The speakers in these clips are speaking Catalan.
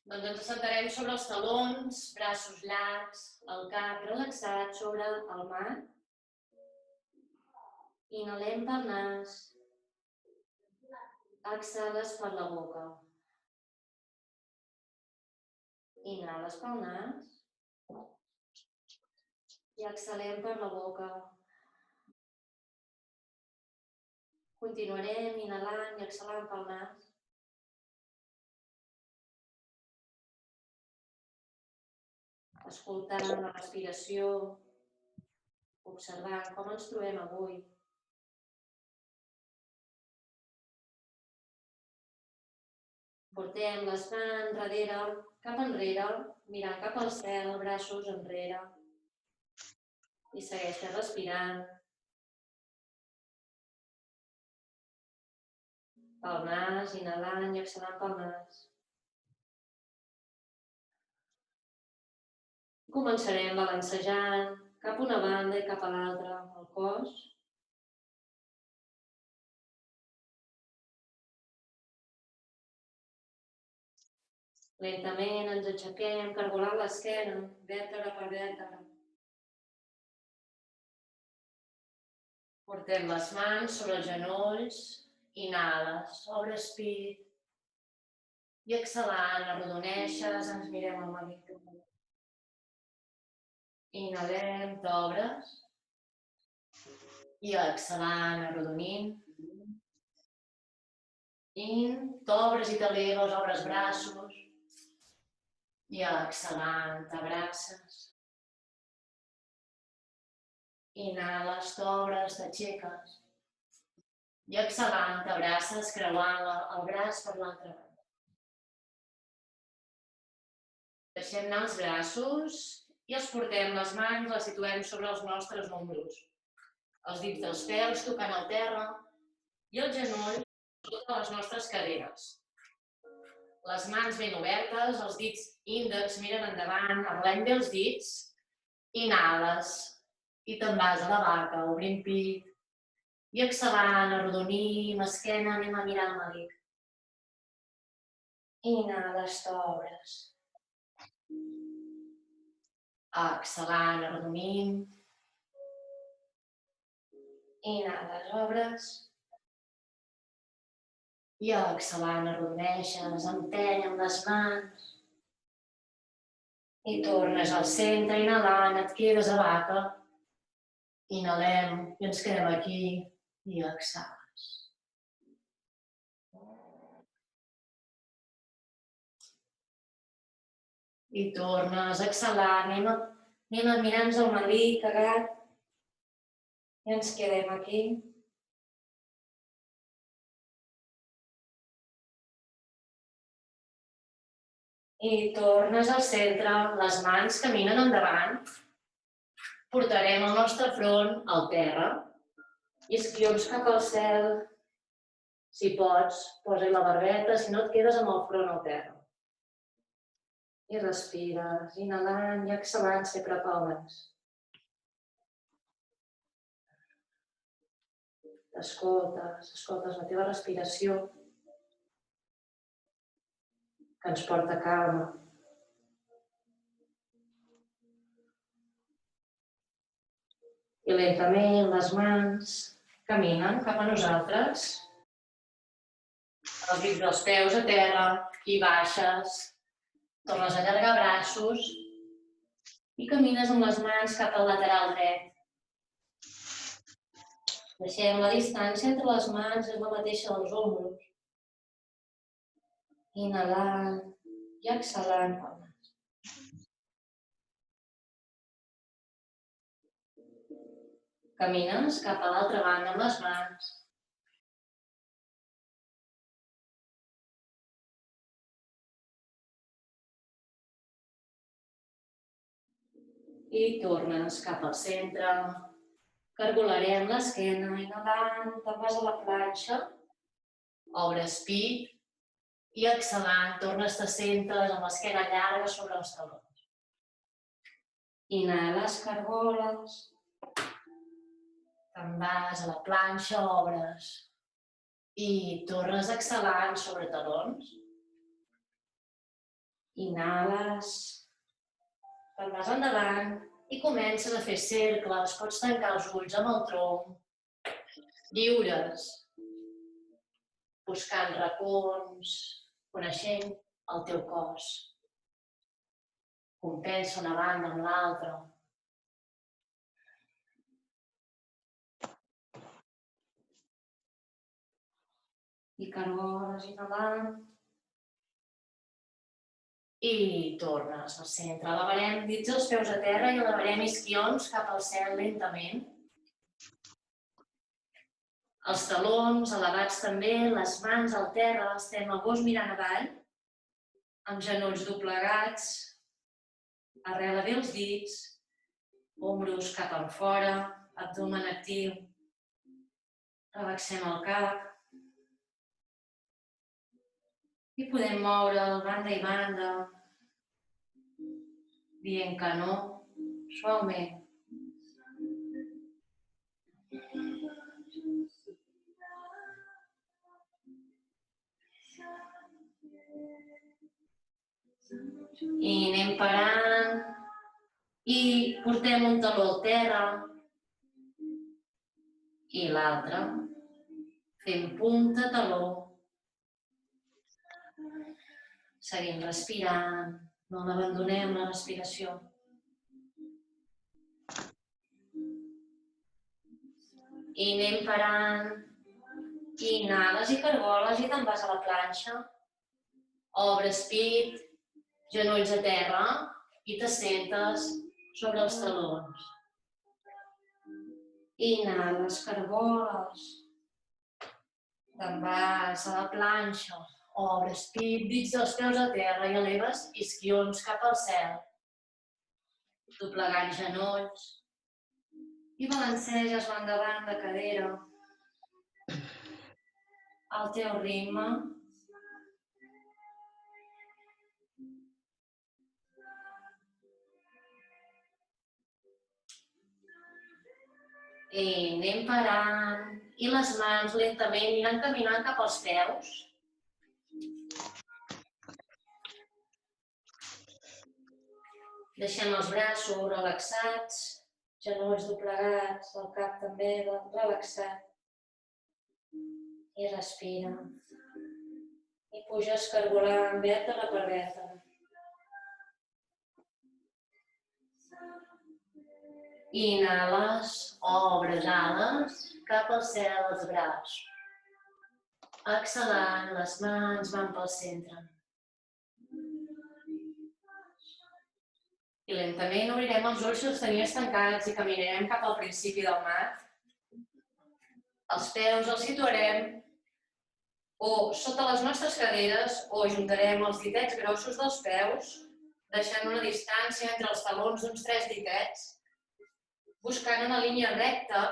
Doncs ens assentarem sobre els talons, braços llargs, el cap relaxat sobre el mat. Inhalem pel nas, exhales per la boca. Inhales pel nas i exhalem per la boca. Continuarem inhalant i exhalant pel nas. Escoltant la respiració, observant com ens trobem avui. Portem les mans darrere, cap enrere, mirant cap al cel, braços enrere. I segueixes respirant. Pel nas, inhalant i exhalant pel nas. Començarem balancejant cap a una banda i cap a l'altra el cos. Lentament ens aixequem, cargolant l'esquena, vèrtebra per vèrtebra. Portem les mans sobre els genolls, inhales, obres pit i exhalant, arrodoneixes, ens mirem al malic. Inhalem, t'obres i exhalant, arrodonint. T'obres i t'eleves, obres braços i exhalant, t'abraces. Inhales, t'obres, t'aixeques i exhalant, t'abraces, creuant el braç per l'altra banda. Deixem anar els braços i els portem les mans, les situem sobre els nostres ombros. Els dits dels peus tocant el terra i el genoll sota les nostres caderes. Les mans ben obertes, els dits índex miren endavant, arrelem bé els dits, inhales i te'n vas a la vaca, obrint pit i exhalant, arrodonim, esquena, anem a mirar el malic. Inhales, t'obres. Exhalant, arrodonim. Inhales, obres. I exhalant, arrodoneixes, empeny amb les mans. I tornes al centre, inhalant, et quedes a vaca. Inhalem i ens quedem aquí i exhales. I tornes a exhalar, anem a mirar-nos el malic, cagat. I ens quedem aquí. I tornes al centre, les mans caminen endavant. Portarem el nostre front al terra. Isquions cap al cel. Si pots, posa-hi la barbeta, si no et quedes amb el front al terra. I respires, inhalant i exhalant, sempre pel nas. Escoltes la teva respiració, que ens porta calma. I lentament les mans caminen cap a nosaltres. Els dits dels peus a terra i baixes. Tornes a allargar braços i camines amb les mans cap al lateral dret. Deixem la distància entre les mans, és la mateixa dels ombros. Inhalant i exhalant pel nas. Camines cap a l'altra banda amb les mans. I tornes cap al centre. Cargolarem l'esquena, inhalant, te'n vas a la planxa. Obres pit i exhalant, tornes te sentes amb l'esquena llarga sobre els talons. Inhales, cargoles. Te'n vas a la planxa, obres. I tornes exhalant sobre talons. Inhales, te'n vas endavant i comences a fer cercles. Pots tancar els ulls amb el tronc, lliures, buscant racons, coneixent el teu cos. Compensa una banda amb l'altra. I cargoles inhalant. I tornes al centre. Elevarem dits els peus a terra i elevarem isquions cap al cel lentament. Els talons elevats també, les mans al terra, estem a gos mirant avall, amb genolls doblegats, arrela bé els dits, ombros cap enfora, abdomen actiu. Relaxem el cap. I podem moure'l banda i banda, dient que no, suaument. I anem parant i portem un taló al terra i l'altre. Fem punta, taló. Seguim respirant, no l'abandonem la respiració. I anem parant, i inhales i cargoles i te'n vas a la planxa. Obres pit, genolls a terra i t'assentes sobre els talons. Inhales, cargoles. Te'n vas a la planxa. Obres pit, dits dels peus a terra i eleves isquions cap al cel. Doblegant genolls. I balanceges l'endavant de cadera. Al teu ritme. I anem parant. I les mans lentament aniran caminant cap als peus. Deixem els braços relaxats, genolls doblegats, el cap també relaxat. I respira. I puges cargolant vèrtebra per vèrtebra. Inhales, obres ales, cap al cel els braços. Exhalant, les mans van pel centre. I lentament obrirem els ulls si els tenies tancats i caminarem cap al principi del mat. Els peus els situarem o sota les nostres caderes o ajuntarem els ditets grossos dels peus, deixant una distància entre els talons d'uns 3 ditets, buscant una línia recta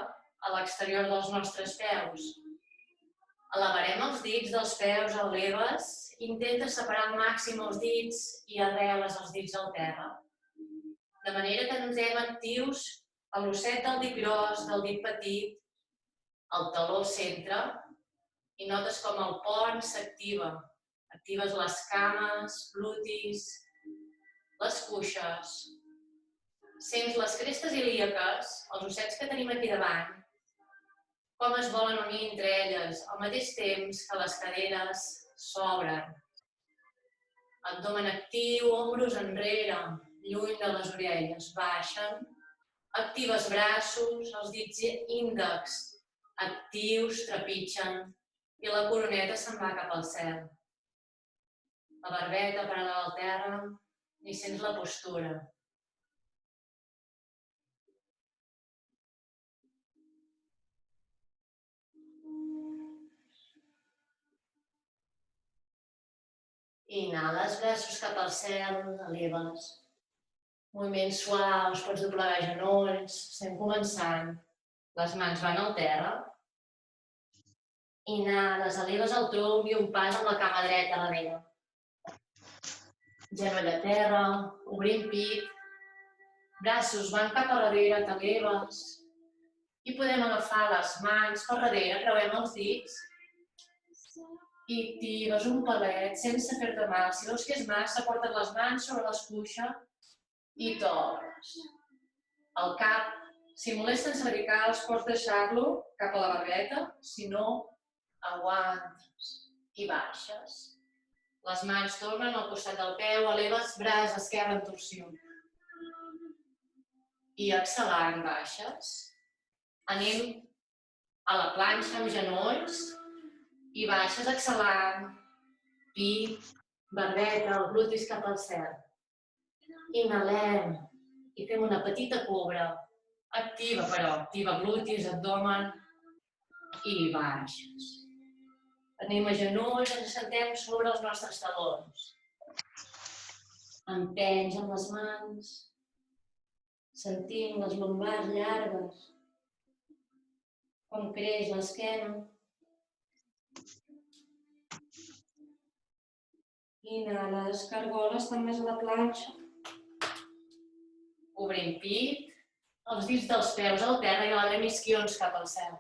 a l'exterior dels nostres peus. Elevarem els dits dels peus a leves, intenta separar al màxim els dits i arreles els dits al terra. De manera que notem actius a l'osset del dit gros, del dit petit, el taló al centre, i notes com el pont s'activa. Actives les cames, glutis, les cuixes. Sents les crestes ilíaques, els ossets que tenim aquí davant, com es volen unir entre elles al mateix temps que les caderes s'obren. Abdomen actiu, ombros enrere, lluny de les orelles, baixen. Actives braços, els dits índex actius, trepitgen i la coroneta se'n va cap al cel. La barbeta paral·lela al terra i sents la postura. Inhales, braços cap al cel, eleves. Moviments suaus, pots doblegar genolls, estem començant. Les mans van al terra. Inhales, eleves el tronc i un pas amb la cama dreta darrere. Genoll a terra, obrim pit. Braços van cap a darrere, t'eleves. I podem agafar les mans per darrere, creuem els dits. i tires un palet sense fer-te mal. Si veus que és massa, porta't les mans sobre les cuixes i t'obres. El cap, si molesten cervicals, pots deixar-lo cap a la barbeta, si no, aguantes i baixes. Les mans tornen al costat del peu, eleves braç esquerre en torsió. I exhalant, baixes. Anem a la planxa amb genolls i baixes exhalant. Pit, barbeta, els glutis cap al cel. Inhalem i fem una petita cobra. Activa, però. Activa glutis, abdomen i baixes. Anem a genolls, ens assentem sobre els nostres talons. Empenys amb les mans. Sentim les lumbars llargues. Com creix l'esquena. Inhales, cargoles també a la planxa. Obrim pit, els dits dels peus al terra i elevem isquions cap al cel.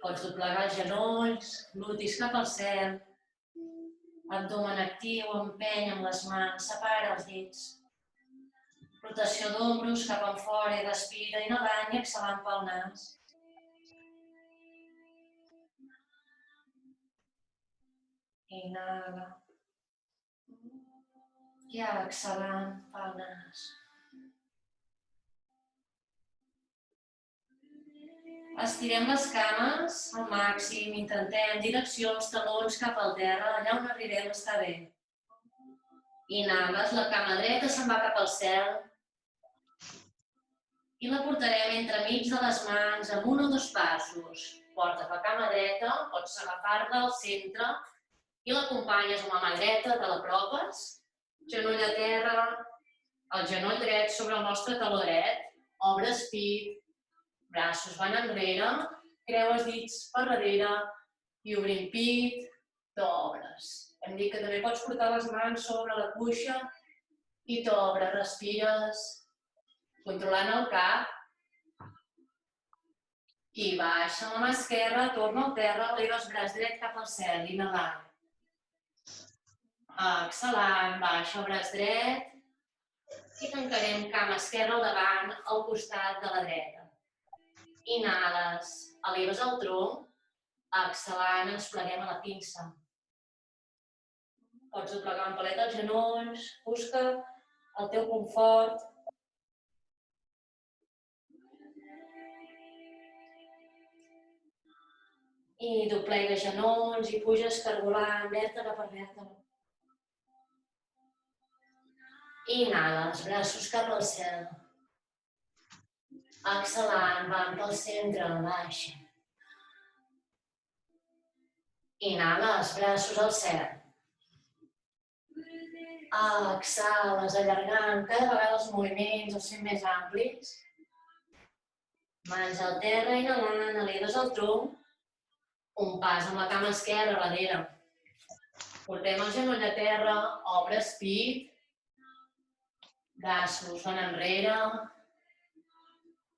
Pots doblegar els genolls, glutis cap al cel, abdomen actiu, empeny amb les mans, separa els dits. Rotació d'ombros cap enfora i respira, inhalant i exhalant pel nas. Inhala. I exhalant pel nas. Estirem les cames al màxim, intentem direcció els talons cap al terra, allà on arribem està bé. Inhales, la cama dreta se'n va cap al cel i la portarem entremig de les mans amb 1 o 2 passos. Portes la cama dreta, pots agafar-la al centre i l'acompanyes amb la mà dreta, te l'apropes, genoll a terra, el genoll dret sobre el nostre taló dret, obres pit, braços van enrere, creues dits per darrere i obrim pit, t'obres. Hem dit que també pots portar les mans sobre la cuixa i t'obres, respires, controlant el cap. I baixa amb la mà esquerra, torna al terra, eleva el braç dret cap al cel, inhalant. Exhalant, baixa el braç dret i tancarem cama esquerra al davant, al costat de la dreta. Inhales, eleves el tronc, exhalant, ens pleguem a la pinça. Pots doblegar un palet als genolls, busca el teu confort. I doblega genolls i puges cargolant, vèrtebra per vèrtebra. Inhales, braços cap al cel. Exhalant, van pel centre, baixa. Inhales, braços al cel. Exhales, allargant cada vegada els moviments, els fem més amplis. Mans al terra, inhalant, eleves el tronc. Un pas amb la cama esquerra darrere. Portem el genoll a terra, obres pit. Braços van enrere.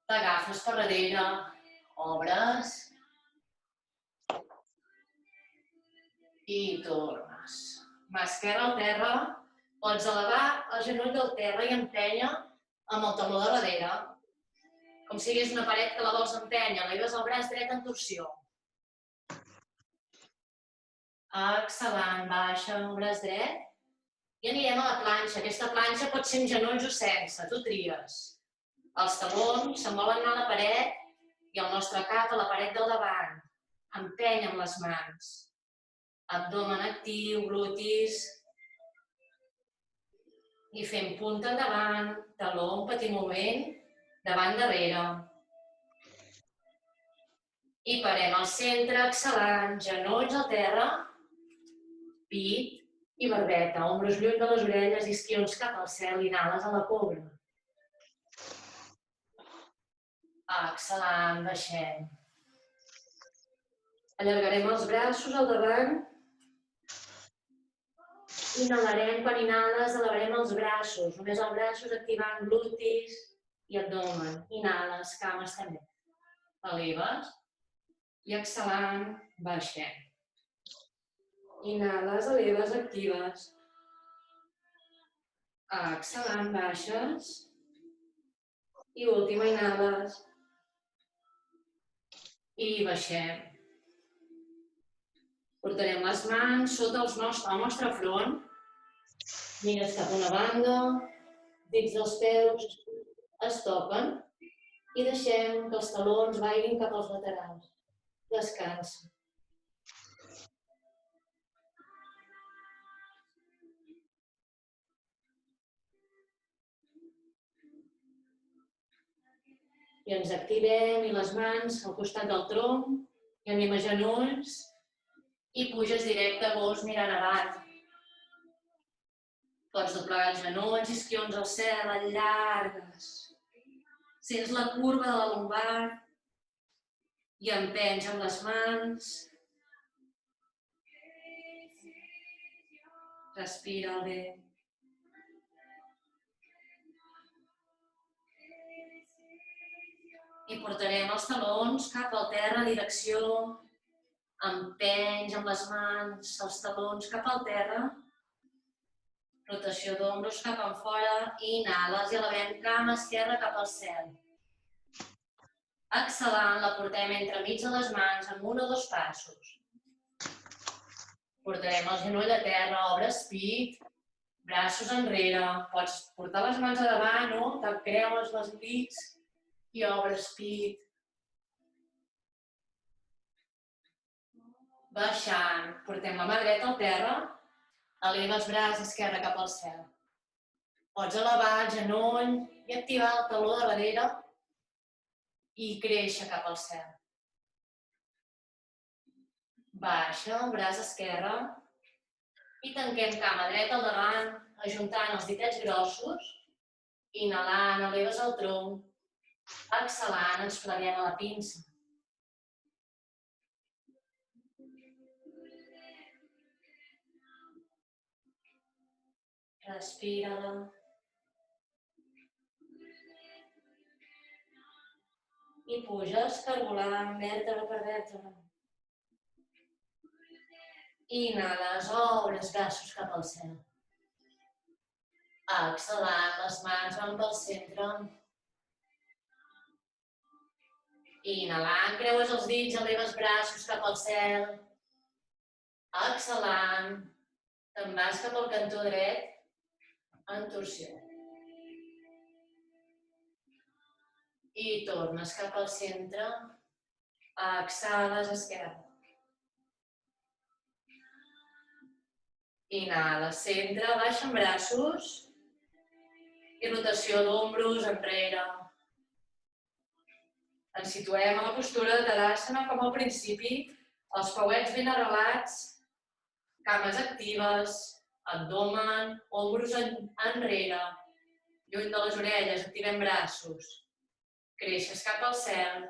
T'agafes per darrere, obres i tornes. Mà esquerra al terra, pots elevar el genoll del terra i empènyer amb el taló de darrere. Com si hi hagués una paret que la vols empènyer, eleves el braç dret en torsió. Exhalant, baixa el braç dret i anirem a la planxa. Aquesta planxa pot ser amb genolls o sense, tu tries. Els talons se'n volen anar a la paret i el nostre cap a la paret del davant. Empeny amb les mans. Abdomen actiu, glutis. I fem punta endavant, taló, un petit moviment, davant darrere. I parem al centre, exhalant, genolls al terra, pit i barbeta. Ombros lluny de les orelles, isquions cap al cel, inhales a la cobra. Exhalant, baixem. Allargarem els braços al davant. Inhalarem, quan inhales, elevarem els braços. Només els braços activant glutis i abdomen. Inhales, cames també. Eleves. I exhalant, baixem. Inhales, eleves, actives. Exhalant, baixes. I última, inhales. I baixem. Portarem les mans sota el nostre front. Mires cap a una banda, dits dels peus es toquen i deixem que els talons vagin cap als laterals. Descansa. I ens activem i les mans al costat del tronc i anem a genolls i puges directe a gos mirant avall. Pots doblegar els genolls, isquions al cel, allargues. Sents la curva de la lumbar i empens amb les mans. Respira el vent. I portarem els talons cap al terra, direcció. Empenys amb les mans, els talons cap al terra. Rotació d'ombros cap enfora, inhales i elevem cama esquerra cap al cel. Exhalant, la portem entremig de les mans amb 1 o 2 passos. Portarem el genoll a terra, obres pit, braços enrere. Pots portar les mans a davant o te'n creues les pits i obres pit. Baixant, portem la mà dreta al terra. Eleva els braços esquerre cap al cel. Pots elevar el genoll i activar el taló de darrere i créixer cap al cel. Baixa el braç esquerre i tanquem cama dreta al davant, ajuntant els ditets grossos. Inhalant, eleves el tronc. Exhalant, ens pleguem a la pinça. Respira-la. I puges cargolant vèrtebra per vèrtebra. Inhales, obres braços cap al cel. Exhalant, les mans van pel centre. Inhalant, creues els dits, eleves braços cap al cel. Exhalant, te'n vas cap al cantó dret. En torsió. I tornes cap al centre. Exhales esquerra. Inhala, centre, baixa amb braços. I rotació d'ombros enrere. Ens situem a la postura de Tadasana com al principi. Els pauets ben arrelats. Cames actives. Abdomen, ombros enrere, lluny de les orelles, activem braços. Creixes cap al cel,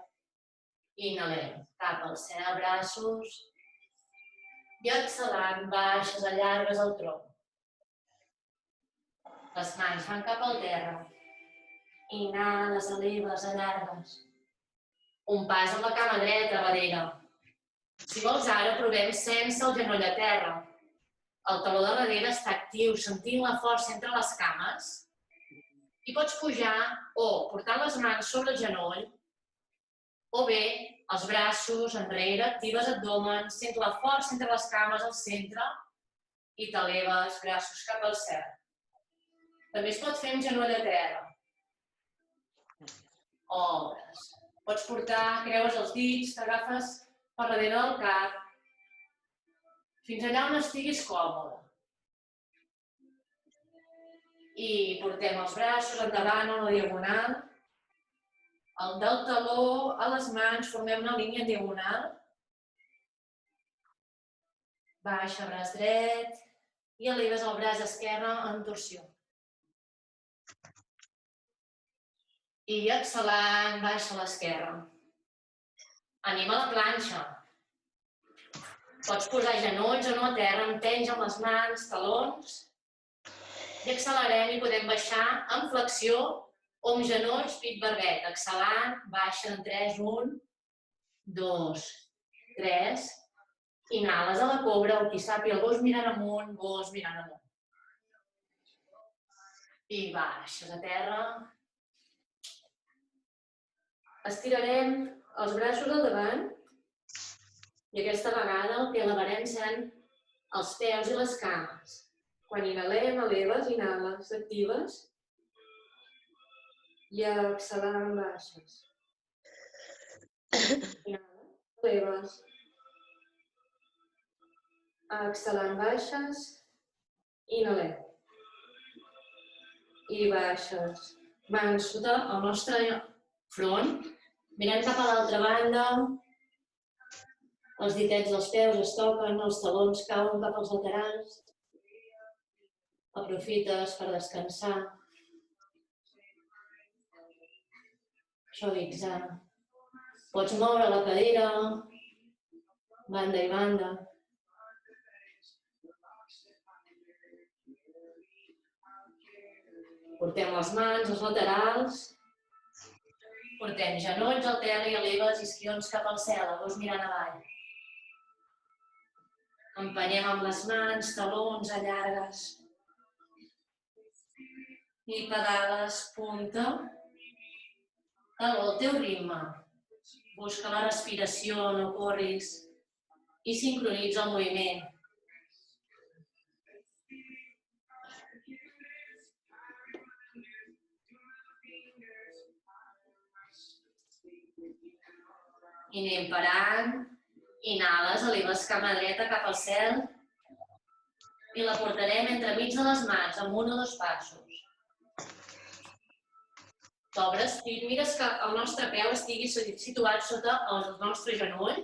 inhalem, cap al cel, braços. I exhalant, baixes, allargues el tronc. Les mans van cap al terra. Inhales, eleves, allargues. Un pas amb la cama dreta, darrere. Si vols ara, provem sense el genoll a terra. El taló de darrere està actiu, sentint la força entre les cames. I pots pujar o portant les mans sobre el genoll, o bé els braços enrere, actives abdomen, sents la força entre les cames al centre i t'eleves, braços cap al cel. També es pot fer amb genoll a terra. Obres. Pots portar, creues els dits, t'agafes per darrere del cap, fins allà on estiguis còmode. I portem els braços endavant a la diagonal. El del taló a les mans, formem una línia diagonal. Baixa braç dret i eleves el braç esquerre en torsió. I exhalant, baixa l'esquerra. Anem a la planxa. Pots posar genolls o no a terra, empenys amb les mans, talons. I accelerem i podem baixar en flexió o amb genolls, pit barbet. Exhalant, baixa en 3, 1, 2. 3. Inhales a la cobra, o qui sàpiga, el gos mirant amunt, gos mirant amunt. I baixes a terra. Estirarem els braços al davant i aquesta vegada el que elevarem seran els peus i les cames. Quan inhalem, eleves, inhales, actives i exhalant baixes. Inhales, eleves. Exhalant baixes, inhalem. I baixes. Mans sota el nostre front. Mirem cap a l'altra banda. Els ditets dels peus es toquen, els talons cauen cap als laterals. Aprofites per descansar. Suavitzar. Pots moure la cadira, banda i banda. Portem les mans als laterals. Portem genolls al terra i eleves isquions cap al cel, el gos mirant avall. Empenyem amb les mans, talons, allargues. I pedales, punta. Taló al teu ritme. Busca la respiració, no corris. I sincronitza el moviment. I anem parant. Inhales, eleves cama dreta cap al cel i la portarem entremig de les mans, amb 1 o 2 passos. T'obres pit, mires que el nostre peu estigui situat sota el nostre genoll.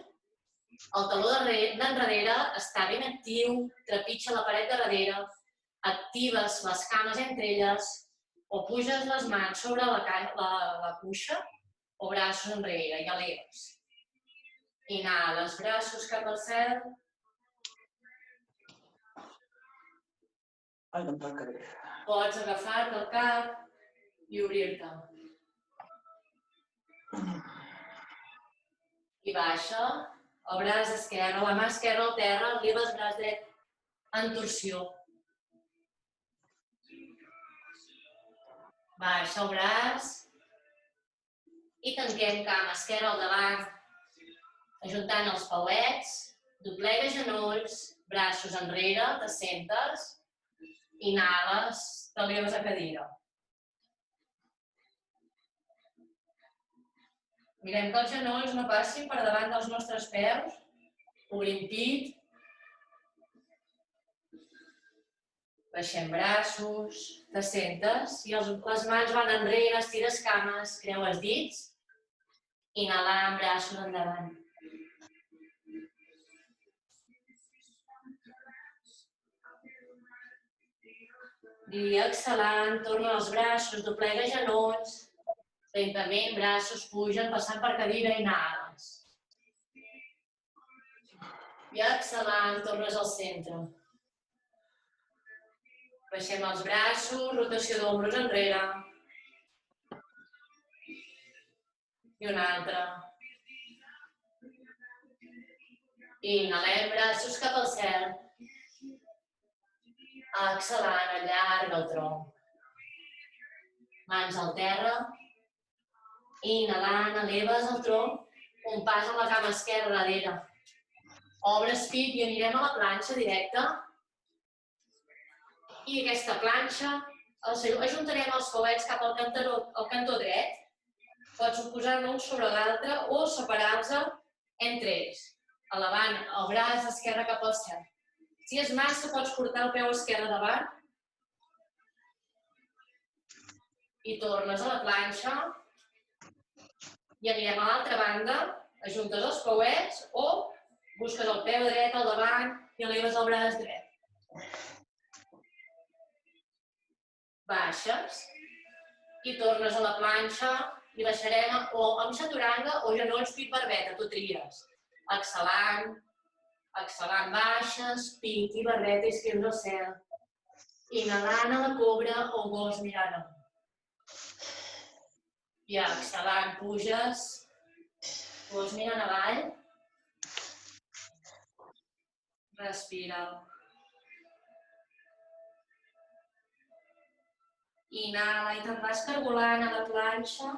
El taló d'enrere està ben actiu, trepitja la paret de darrere, actives les cames entre elles o puges les mans sobre la cuixa o braços enrere i eleves. Inhales, braços cap al cel. Pots agafar-te el cap i obrir-te. I baixa, el braç esquerre, la mà esquerra al terra, eleves braç dret en torsió. Baixa el braç i tanquem cama esquerra al davant, ajuntant els pauets, doblega genolls, braços enrere, t'assentes, inhales, t'eleves a cadira. Mirem que els genolls no passin per davant dels nostres peus, obrim pit, baixem braços, t'assentes i les mans van enrere, estires cames, creues dits, inhalant braços endavant. I exhalant, torna els braços, doblega genolls, lentament braços pugen, passant per cadira, inhales. I exhalant, tornes al centre. Baixem els braços, rotació d'ombros enrere. I una altra. Inhalem, braços cap al cel. Exhalant, allarga el tronc. Mans al terra. Inhalant, eleves el tronc. Un pas amb la cama esquerra darrere. Obres pit i anirem a la planxa directa. I aquesta planxa, ajuntarem els pauets cap al cantó dret. Pots posar-ne un sobre l'altre o separar-los entre ells, elevant el braç esquerre cap al cel. Si és massa, pots portar el peu esquerre davant i tornes a la planxa i anirem a l'altra banda, ajuntes els pauets o busques el peu dret al davant i eleves el braç dret. Baixes i tornes a la planxa i baixarem o amb chaturanga o genolls pit barbeta, tu tries. Exhalant baixes, pit i barbeta i escrius al cel. Inhalant a la cobra o gos mirant amunt. I exhalant puges, gos mirant avall. Respira. Inhala i te'n vas cargolant a la planxa.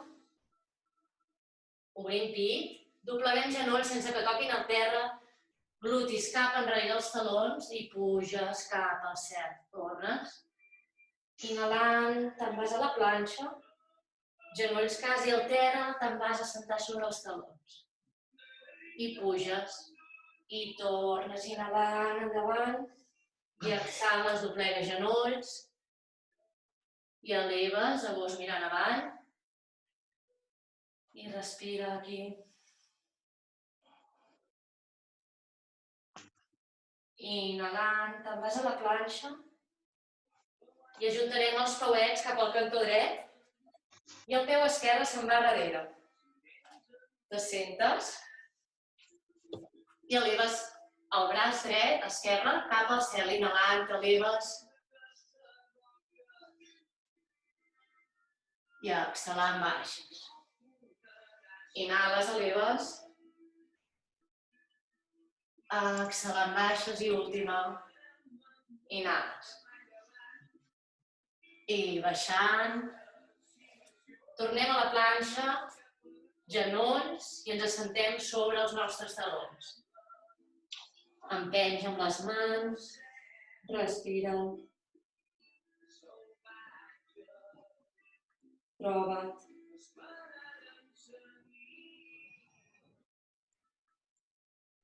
Obrint pit. Dobleguem genolls sense que toquin el terra. Glutis cap enrere els talons i puges cap al cel. Tornes. Inhalant, te'n vas a la planxa. Genolls quasi al terra, te'n vas a sentar sobre els talons. I puges. I tornes inhalant endavant. I exhales, doblega genolls. I eleves, a gos mirant avall. I respira aquí. Inhalant, te'n vas a la planxa i ajuntarem els pauets cap al cantó dret i el peu esquerre se'n va darrere. T'assentes i eleves el braç dret, esquerre, cap al cel. Inhalant, t'eleves. I exhalant, baixes. Inhales, eleves. Exhalant, baixes i última. Inhales. I baixant. Tornem a la planxa, genolls i ens assentem sobre els nostres talons. Empenys amb les mans. Respira. Troba't.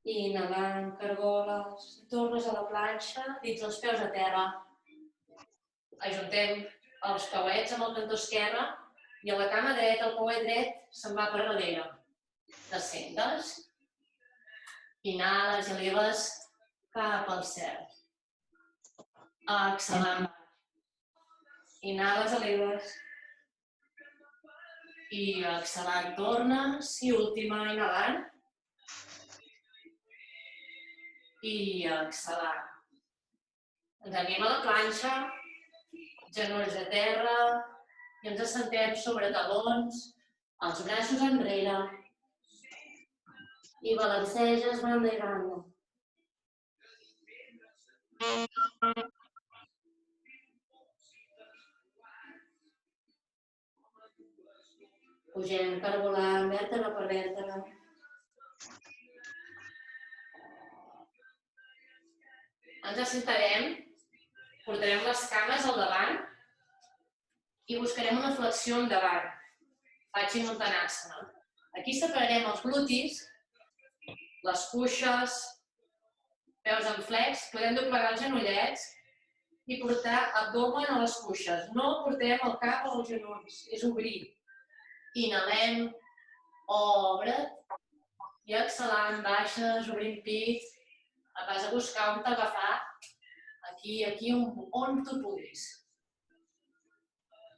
Inhalant, cargoles, tornes a la planxa, dins els peus a terra. Ajuntem els pauets amb el cantó esquerre i a la cama dreta, el pauet dret se'n va per darrere. T'assentes. Inhales i eleves cap al cel. Exhalant. Inhales, eleves. I exhalant, tornes. I última, inhalant. I exhalant. Ens anem a la planxa, genolls a terra, i ens assentem sobre talons, els braços enrere, i balanceges banda i banda. Pugem cargolant, vèrtebra per vèrtebra. Ens assentarem, portarem les cames al davant i buscarem una flexió endavant. Paschimottanasana. Aquí separarem els glutis, les cuixes, peus en flex, podem doblegar els genollets i portar abdomen a les cuixes. No portem el cap als genolls, és obrir. Inhalem, obre't i exhalant, baixes, obrint pit. Vas a buscar on t'agafar, aquí on tu puguis.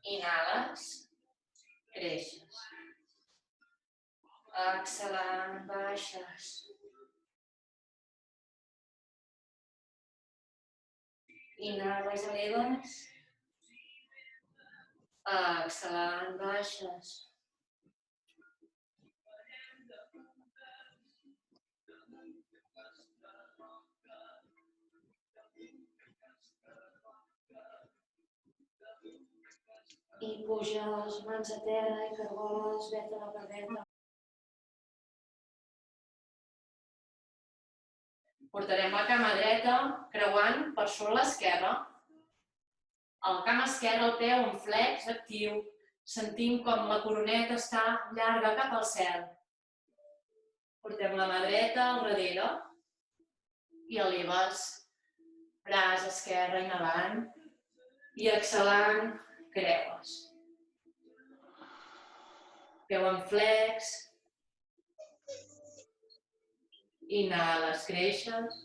Inhales, creixes. Exhalant, baixes. Inhales, eleves. Exhalant, baixes. I puja les mans a terra i cargoles, vèrtebra per vèrtebra. Portarem la cama dreta creuant per sobre l'esquerra. El cama esquerra, el peu en flex, actiu. Sentim com la coroneta està llarga cap al cel. Portem la mà dreta al darrere i eleves braç esquerre inhalant i exhalant. Creues. Peu en flex. Inhales, creixes.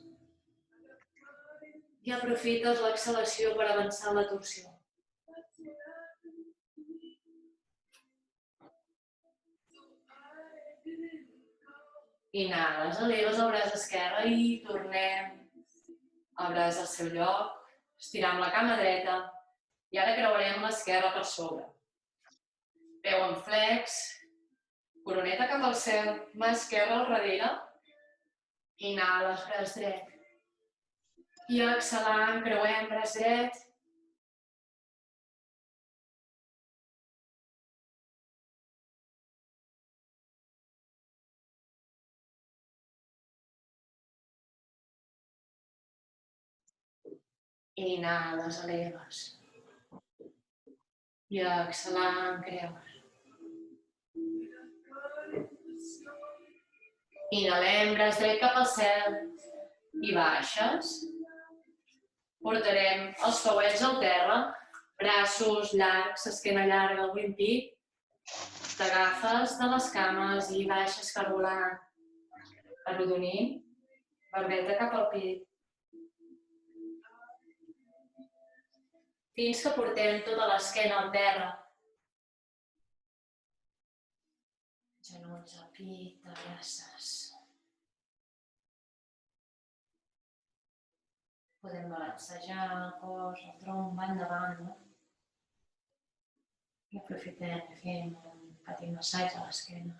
I aprofites l'exhalació per avançar la torsió. Inhales, eleves el braç esquerre i tornem el braç al seu lloc. Estirem la cama dreta. I ara creuarem l'esquerra per sobre. Peu en flex, coroneta cap al cel, mà esquerra al darrere. Inhales, braç dret. I exhalant, creuem braç dret. Inhales, eleves. I exhalant, creues. Inhalem, braç dret cap al cel. I baixes. Portarem els pauets al terra, braços llargs, esquena llarga, el ben pit. T'agafes de les cames i baixes cargolant, arrodonint, barbeta cap al pit. Fins que portem tota l'esquena al terra. Genolls al pit, t'abraces. Podem balancejar el cos, el tronc, banda a banda. I aprofitem i fem un petit massatge a l'esquena.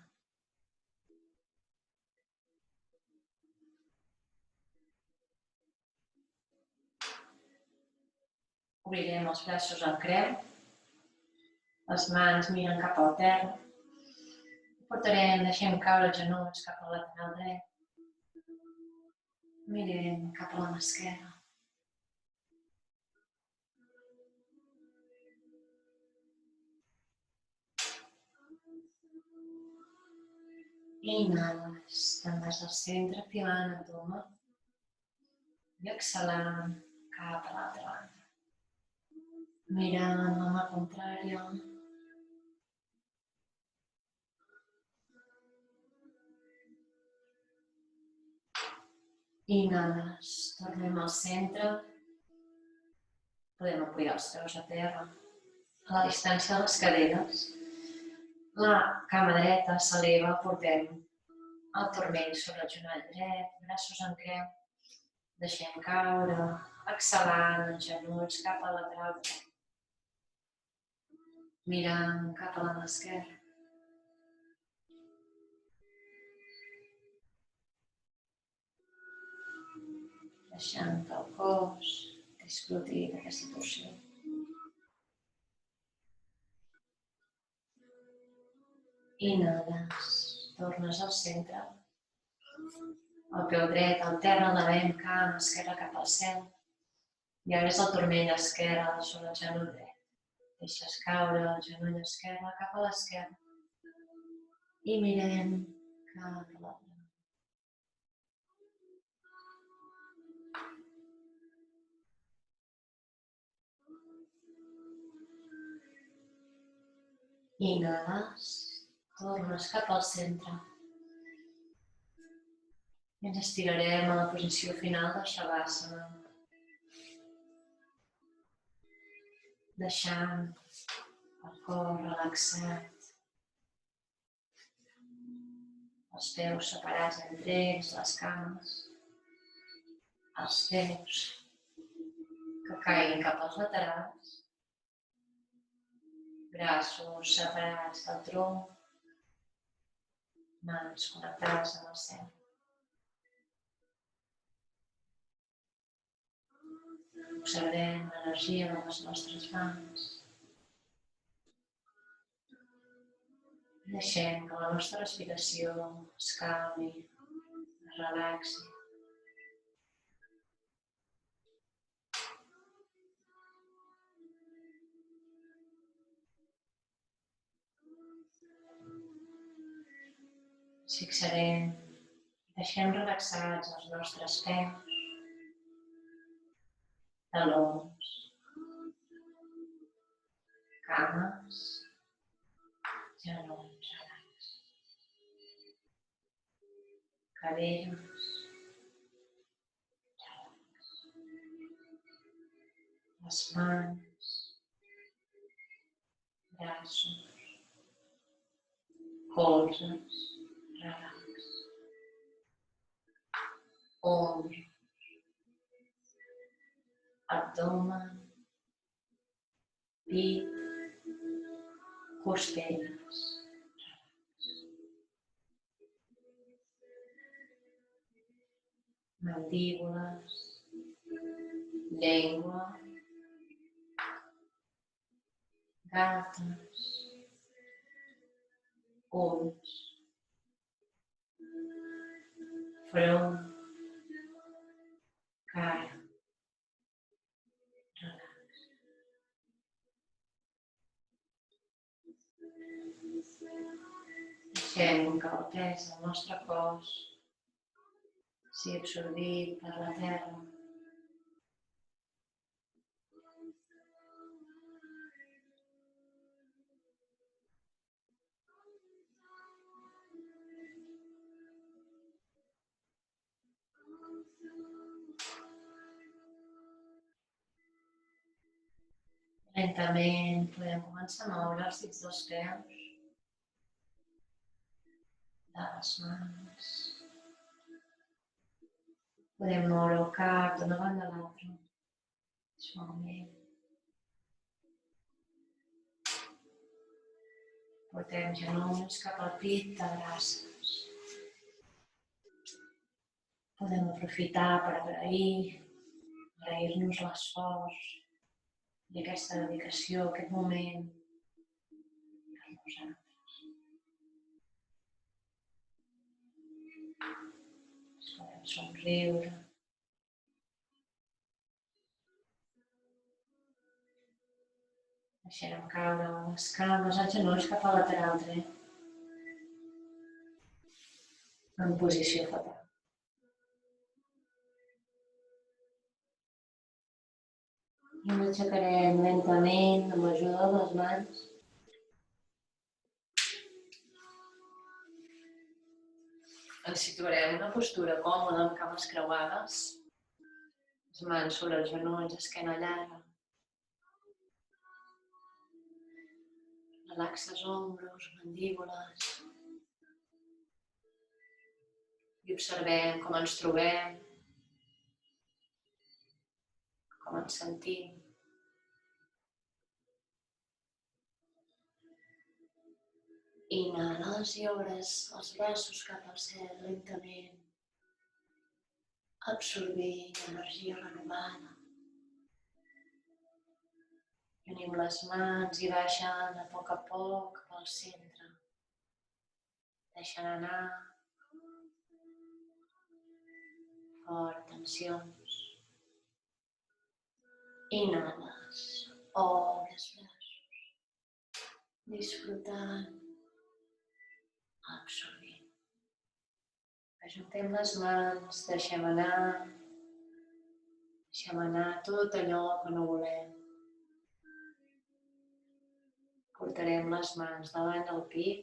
Obrirem els braços en creu. Les mans miren cap al terra. Deixem caure els genolls cap al lateral dret. Mirem cap a la mà esquerra. Inhales, te'n vas al centre, pilant abdomen. I exhalant cap a l'altra banda. Mirant la mà contrària. Inhales, tornem al centre. Podem apoyar els peus a terra, a la distància de les caderes. La cama dreta s'eleva, portem el turmell sobre el genoll dret, braços en creu. Deixem caure, exhalant els genolls cap al lateral dret. Mirant cap a la mà esquerra. Deixant que el cos disfruti d'aquesta torsió. Inhales, tornes al centre. El peu dret al terra, elevem cama esquerra cap al cel. I ara és el turmell esquerre sobre el genoll dret. Deixes caure el genoll esquerre cap a l'esquerra. I mirem cap a l'altre. Inhales, tornes cap al centre. I ens estirarem a la posició final de Shavasana. Deixant el cor relaxat. Els peus separats entre ells, les cames. Els peus que caiguin cap als laterals. Braços separats del tronc. Mans connectades amb el cel. Observem l'energia de les nostres mans. Deixem que la nostra respiració es calmi, es relaxi. Ens fixarem, deixem relaxats els nostres peus, talons, cames, genolls relax, caderes, relax, les mans, braços, colzes, relax, ombres, abdomen, pit, costelles, mandíbules, llengua, galtes, ulls, front, cara, relax. Deixem que el pes del nostre cos sigui absorbit per la terra. Lentament podem començar a moure els dits dels peus, de les mans. Podem moure el cap d'una banda a l'altra, suaument. Portem genolls cap al pit de braces. Podem aprofitar per agrair-nos l'esforç i aquesta dedicació, aquest moment per nosaltres. Podem somriure. Deixem caure les cames, els genolls cap al lateral dret. En posició fetal. I ens aixecarem lentament amb l'ajuda de les mans. Ens situarem en una postura còmoda amb cames creuades. Les mans sobre els genolls, esquena llarga. Relaxa els ombros, mandíbules. I observem com ens trobem, com ens sentim. Inhales i obres els braços cap al cel lentament, absorbint energia renovada. Unim les mans i baixant a poc pel centre. Deixant anar fort tensions. Inhales, obres braços, disfrutant, absorbint. Ajuntem les mans, deixem anar tot allò que no volem. Portarem les mans davant del pit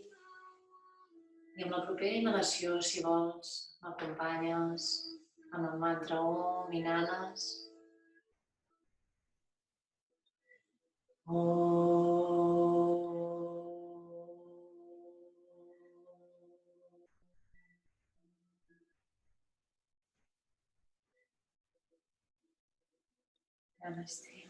i amb la propera inhalació, si vols, m'acompanyes amb el mantra Om, inhales. Namaste.